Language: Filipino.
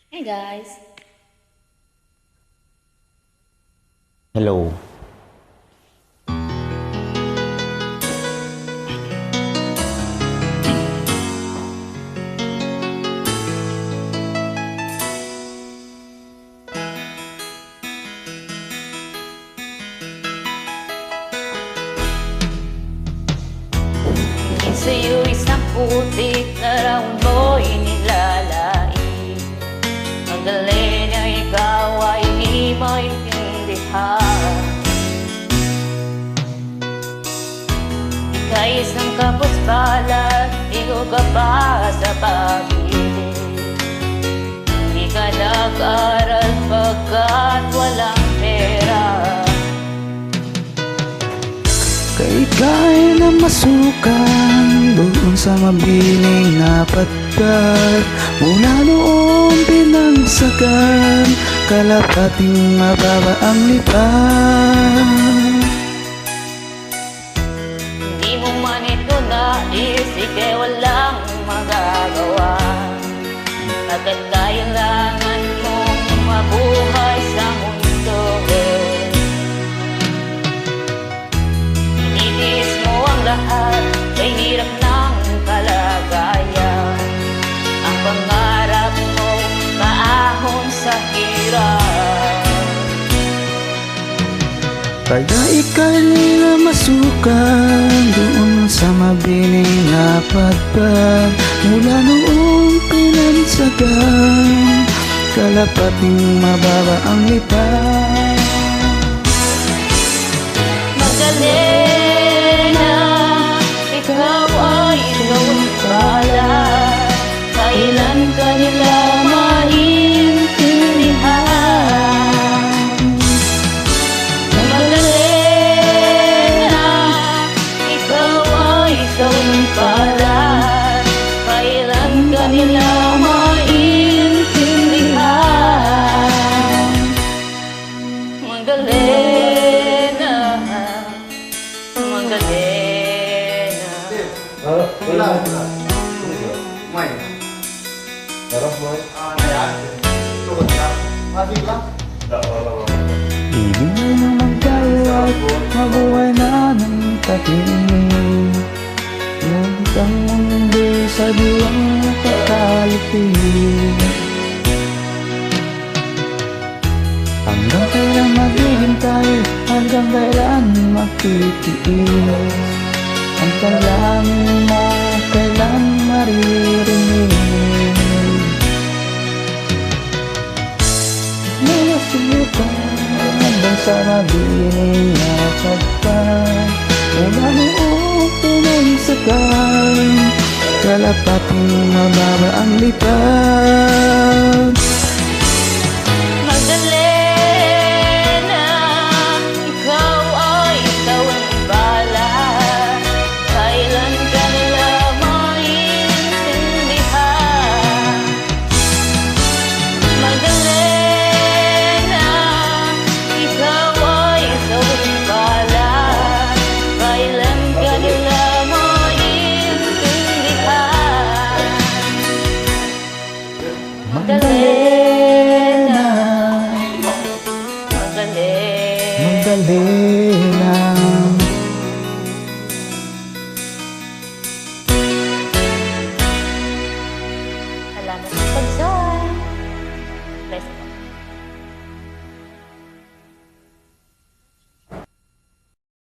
Hey guys. Hello. Sa'yo isang putik na raw mo'y nilalait. Magaling na ikaw ay di maintindihan. Ika'y isang kapos palad, ikaw ka pa sa pag-ibig. Di ka nag-aral pagkat walang pera. Kaigay na masukan doon sa mabiling na patpat. Mula noong pinagsakan, kalapating mababa ang lipat. Hindi mo man ito nais, ika'y walang magagawa. Agad kailangan mong mabuhay sa mundo. Initiis mo ang lahat, kay hirap ng kalagayan. Ang pangarap mo, kaahon sa hirap. Kaya ika'y na masukan doon sa mabiling na patpat. Mula noong pinagsakan, kalapating mababa ang lipat. Magaling na ikaw ay gawin pala. Kailan ka nila maintindihan? Magaling na ikaw ay gawin pala. Kailan ka nila maintindihan? Magaling na, magaling na. Wala. May. Sarap mo. Ayan. Tugot ka. Masig lang. Ibig na magdawat, mabuhay na ng tating. Ngunit ang mundo sa diwang kakalipin. Hanggang kailan maghihintay, hanggang kailan makitiis. Ang dalangin mo kailan maririnig. Nasubukan hanggang sa mabiling na pagpat. Mula noong pinagsakan, kalapating mababa ang lipat. Magaling na ikaw ay gawin bala. Kailan ka nila maintindihan? Magaling na ikaw ay gawin bala. Kailan ka nila maintindihan? Magaling na, Magaling. magaling.